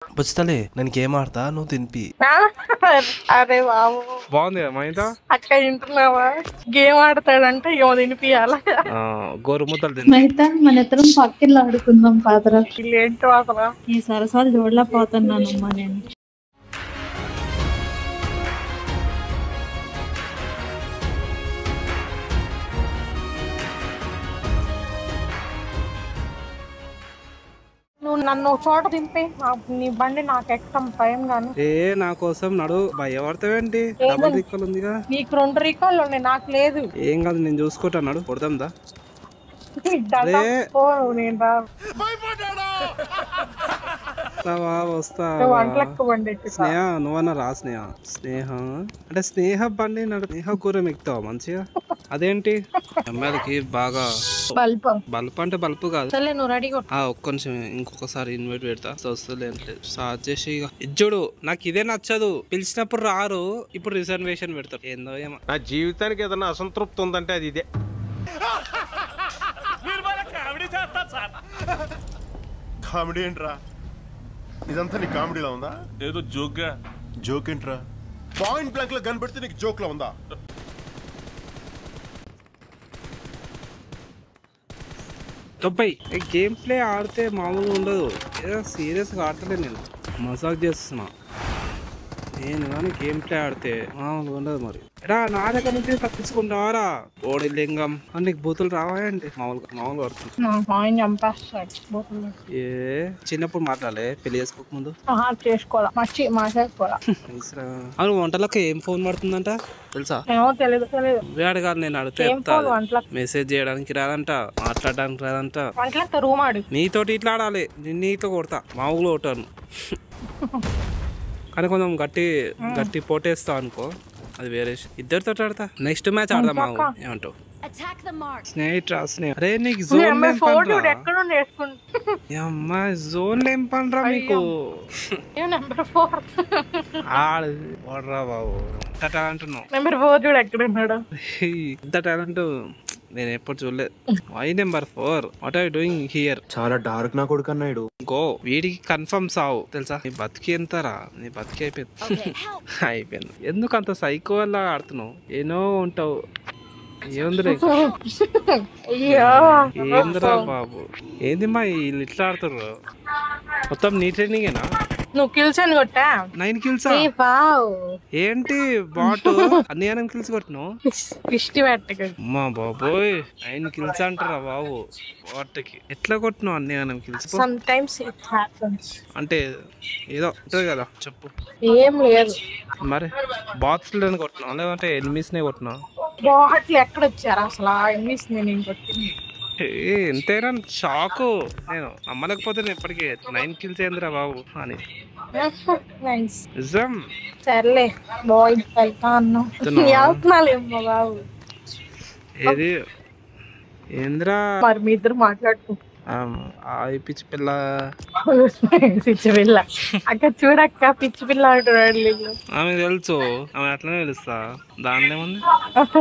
పుచ్చతలే నేను గేమ్ ఆడతా నువ్వు తినిపి. అరే బాబు బాగుంది కదా మైదా అక్క వింటున్నావా? గేమ్ ఆడతాడంటే ఏమో తినిపియాల. గోరు ముద్దలు తిని మైతా మన ఇద్దరం పక్కిళ్ళు ఆడుకుందాం పాదరా. వీళ్ళేంటో అసలు ఈ సరసాలు చూడలేకపోతున్నానమ్మా నేను. నువ్వు నన్ను చోట దింపే, నీ బండి నాకు ఎక్కడం భయం గాను. నా కోసం నడు భయపడతావేంటి? డబుల్ రికాల్ ఉందిగా. నీకు 2 రికార్డులు ఉన్నాయి, నాకు లేదు. ఏం కాదు నేను చూసుకుంటా, నడు కొడదాందా. స్నేహ నువ్వన్నా రా. స్నేహ అంటే స్నేహ బండి నడు. స్నేహ కూర ఎక్కుతావా మంచిగా? అదేంటి అమ్మాయిలకి బాగా బల్బ్ అంటే బల్బ్ కాదు. ఒక్క నిమిషం ఇంకొకసారి ఇన్వైట్ పెడతా. వస్తలేదు స్టార్ట్ చేసి ఇజ్జుడు. నాకు ఇదే నచ్చదు, పిలిచినప్పుడు రారు, ఇప్పుడు రిజర్వేషన్ పెడతారు. ఏందో ఏమో. నా జీవితానికి ఏదైనా అసంతృప్తి ఉందంటే అది ఇదే. కామెడీ ఏంట్రా ఇదంతా? నీ కామెడీలో ఉందా? ఏదో జోక్గా. జోక్ ఏంట్రా? పాయింట్ బ్లాంక్ లో కనిపెడితే నీకు జోక్ లో ఉందా? గేమ్ ప్లే ఆడితే మామూలుగా ఉండదు. ఏదో సీరియస్గా ఆడతలేదు, నేను మజాక్ చేస్తున్నా. నేను కానీ గేమ్ ప్లే ఆడితే మామూలుగా ఉండదు. మరి రా నా దగ్గర నుంచి తప్పించుకుంటావారా ఓడి లింగం అని. నీకు బూతులు రావాయండి? మామూలుగా ఏ చిన్నప్పుడు మాట్లాడలే పెళ్లి చేసుకోక ముందు? అవును వంటలకు ఏం ఫోన్ పడుతుందంట తెలుసా? వేడు కాదు, నేను అడిగితే మెసేజ్ చేయడానికి రాదంట, మాట్లాడడానికి రాదంట. నీతోటి ఇట్లా ఆడాలి, నీతో కొడతా, మామూలుగా కొట్టాను. కానీ కొంచెం గట్టి పోటేస్తా అనుకో, అది వేరే. ఇద్దరితో ఆడతా. నెక్స్ట్ మ్యాచ్ ఆడదాం. మావు ఏమంటావు? అరే నీకు జోన్ అమ్మా, జోన్ ఏం పనిరా మీకు? ఆడరా బాబు, ఇంత టాలెంట్ ఉన్నావు. ఇంత టాలెంట్ నేను ఎప్పుడు చూడలేదు. Y number 4 what are you doing here? చాలా డార్క్ నా కొడుకు అన్నాడు. గో, వీడికి కన్ఫర్మ్ సావు తెలుసా? నీ బతికి ఎంతరా? నీ బతికి అయిపోయింది. ఎందుకు అంత సైకో వల్ల ఆడుతున్నావు? ఏనో ఉంటావు. ఏందిరా బాబు, ఏంది మా వీళ్ళు ఇట్లా ఆడుతుర్రు? మొత్తం నీ ట్రైనింగేనా? నువ్వు కిల్స్ అని కొట్టా? 9 కిల్స్ ఏంటి బాట్? అన్ని 9 కిల్స్ కొట్టినావు? అమ్మా బాబోయ్, 9 కిల్స్ అంటారా బాబు బాట్కి? ఎట్లా కొట్టినావు అన్ని 9 కిల్స్? అంటే ఏదో ఉంటుంది కదా, చెప్పు. ఏం లేదు మరి బాట్స్ కొట్టినావు లేదంటే ఎనిమిస్ నే కొట్టినావు? బాట్లు ఎక్కడ వచ్చారు అసలు? ఎనిమిస్ నేను కొట్టింది. ఎంతైనా షాకు, నేను నమ్మలేకపోతే ఇప్పటికి 9 కిల్స్ ఏందిరా బాబు అని. నిజం. సర్లే బాయ్, వెళ్తా అన్నా. బాబు ఏది ఏంద్రా? మరి మీ ఇద్దరు మాట్లాడుకో. పిచ్చి పిల్ల పిచ్చి పిల్ల అక్క, చూడక్క పిచ్చి పిల్ల అంటున్నాడు. ఆమె తెలుసు, ఆమె అట్లనే తెలుస్తా. దాన్ని ఏముంది?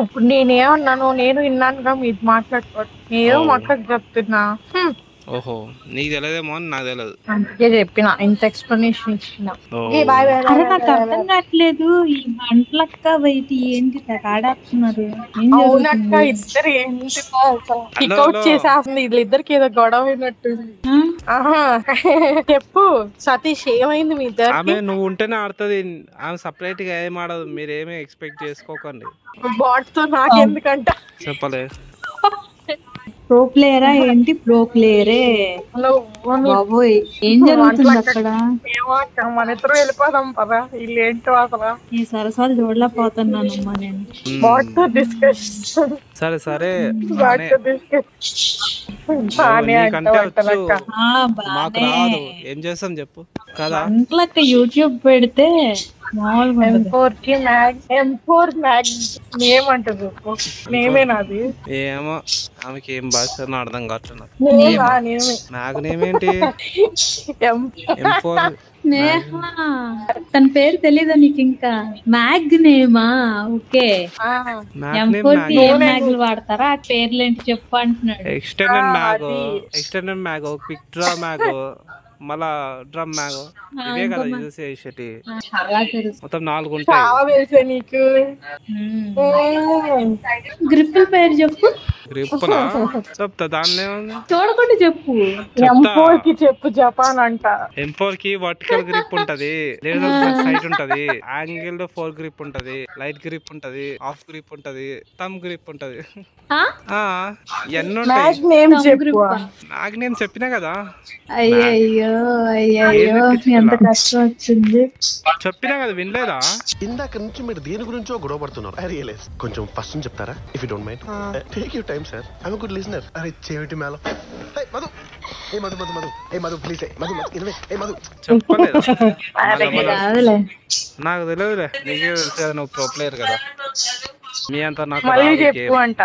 ఇప్పుడు నేనేమన్నాను? నేను విన్నానుగా మీరు మాట్లాడుకోవడం. నేను మాట్లాడి చెప్తున్నా. ఓహో, నీకు తెలియదేమో అని నాకు తెలియదు, అందుకే చెప్పిన, ఇంత ఎక్స్ప్లెనేషన్ ఇచ్చిన. అరే నాకు అర్థం కావట్లేదు, ఈ వంటలక్క బయట ఏంటి ఆడేస్తున్నారు? అవునక్క, ఇద్దరు ఏంటి చేసేస్తుంది. వీళ్ళిద్దరికి ఏదో గొడవ అయినట్టుంది. చెప్పు సతీష్, ఏమైంది మీ ఇద్దరు? ఆమె నువ్వు ఉంటేనే ఆడుతుంది, ఆమె సపరేట్ గా ఏం ఆడదు. మీరేమీ ఎక్స్పెక్ట్ చేసుకోకండి. బాట్ తో నాకెందుకంట చెప్పలే. ప్రో ప్లేయరా ఏంటి? ప్రో ప్లేయరే బాబోయ్, ఏం జరుగుతుంది అక్కడ? మన ఇద్దరు వెళ్ళిపోదాం పదా, వీళ్ళు ఏంటో అసలు. ఈ సరసాలు చూడలేకపోతున్నానమ్మా నేను. బాట్ తో డిస్కషన్. సరే సరే, మాకు రాదు, ఏం చేస్తాం చెప్పు కదా. ఇంట్లోకి యూట్యూబ్ పెడితే నేమేనాది? ఏమో ఆమెకి ఏం భాష అర్థం కావట్లేదు. నాకు నేమేంటి? తన పేరు తెలీదా నీకు? ఇంకా మ్యాగ్ నేమా? ఓకే, మ్యాగ్లు వాడతారా? ఆ పేర్లు ఏంటి చెప్పు అంటున్నాడు. ఎక్స్టెండెడ్ మ్యాగ్, పిక్ట్రా మ్యాగ్, మళ్ళా డ్రమ్ మ్యాంగో ఇవే కదా యూజ్ చేసేటి. చాలా తెలుసు. మొత్తం 4 ఉంటాయి. చాలా తెలుసా నీకు? గ్రిప్పుల పేరు చెప్పు. గ్రిప్పులా చెప్తా, దానిలో చూడకుండా చెప్పు. M4 కి చెప్పు, జపాన్ అంట. M4 కి వర్టికల్ గ్రిప్ ఉంటది, లేదా సైడ్ ఉంటది, యాంగిల్ 4 గ్రిప్ ఉంటది, లైట్ గ్రిప్ ఉంటది, హాఫ్ గ్రిప్ ఉంటది, థమ్ గ్రిప్ ఉంటది. ఎన్ని ఉంటాయి? మ్యాచ్ నేమ్ చెప్పు. నాకు నేను చెప్పినా కదా. అయ్యయ్యో అయ్యయ్యో ఎంత కష్టం వచ్చింది. చెప్పినా కదా, వినలేదా? ఇందాక నుంచి మీరు దేని గురించో గొడవ పడుతున్నారు. I realise. కొంచెం ఫస్ట్ నుంచి చెప్తారా, if you don't mind? Take your time sir, I am a good listener. అరే చేవిటి మేళం. మధు, ఏ మధు మధు మధు, ఏ మధు ప్లీజ్, మధు మధు, ఏ మధు చెప్పలేదా? కాదులే, నాకు తెలియదులే, నీకే తెలుసు కదా, నువ్వు ప్రో ప్లేయర్ కదా. మీ అంతా నాకు మళ్ళీ చెప్పు అంట.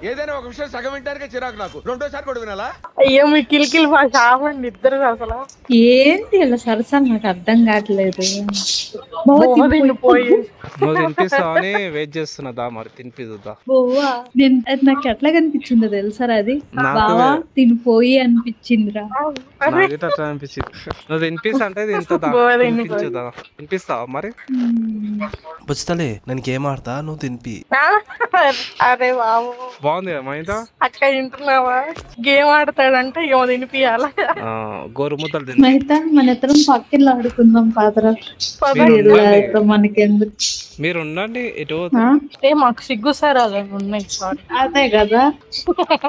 ఏదైనా ఒక విషయం సగం వింటానికే చిరాకు నాకు, రెండోసారి కూడా వినాలా? అయ్యో మీ కిలికిలి భాష ఆపండి ఇద్దరు అసలు. ఏంటి ఇలా సరసాలు నాకు అర్థం కావట్లేదు. పోయి నువ్వు తినిపిస్తావని వెయిట్ చేస్తున్నా, దా మరి తినిపిద్దా. బోవా నాకు ఎట్లా కనిపించిందో తెలుసారా? అది నాకు బావా తినిపోయి అనిపించిందిరా. నాకైతే అట్లా అనిపించింది. నువ్వు తినిపిస్తా అంటే తింటుందా, తినిపించుదా? తినిపిస్తావా మరి? పుచ్చతలే నన్ను గేమ్ ఆడతా, నువ్వు తినిపి. అరే బాబు బాగుంది కదా మైదా. అక్క వింటున్నావా? గేమ్ ఆడతాడంటే ఏమో తినిపియాల. గోరు ముద్దలు తిని అయితే మన ఇద్దరం పక్కిళ్ళు ఆడుకుందాం పాత్ర. మనకెందుకు, మీరు ఉండండి. ఎటు మాకు సిగ్గు సార్ అలా ఉన్నాయి. అదే కదా,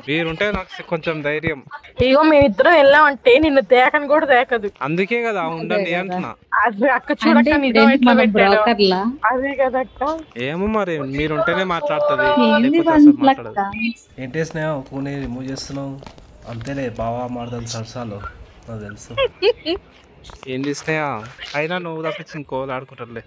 మీరుంటే నాకు కొంచెం ధైర్యం. ఇగో మేమిద్దరం వెళ్ళామంటే నిన్ను దేకని కూడా దేకదు. అందుకే కదా ఉండండి అంటున్నా. అది అక్క చూడక నిజం ఎట్లా పెట్టాడు. బ్రోకర్లా అదే కదా అక్క. ఏమో మరి మీరుంటేనే మాట్లాడుతుంది, ఏంది లేకపోతే అసలు మాట్లాడదు. వంటలక్క? ఏంటే స్నేహం ఫోన్ రిమూవ్ చేస్తున్నావు? అంతేలే, బావా మాడతాను సరసాలు, నాకు తెలుసు. ఏం చేసినాయా? అయినా నువ్వు తప్పించి ఇంకోళ్ళు ఆడుకుంటారులే.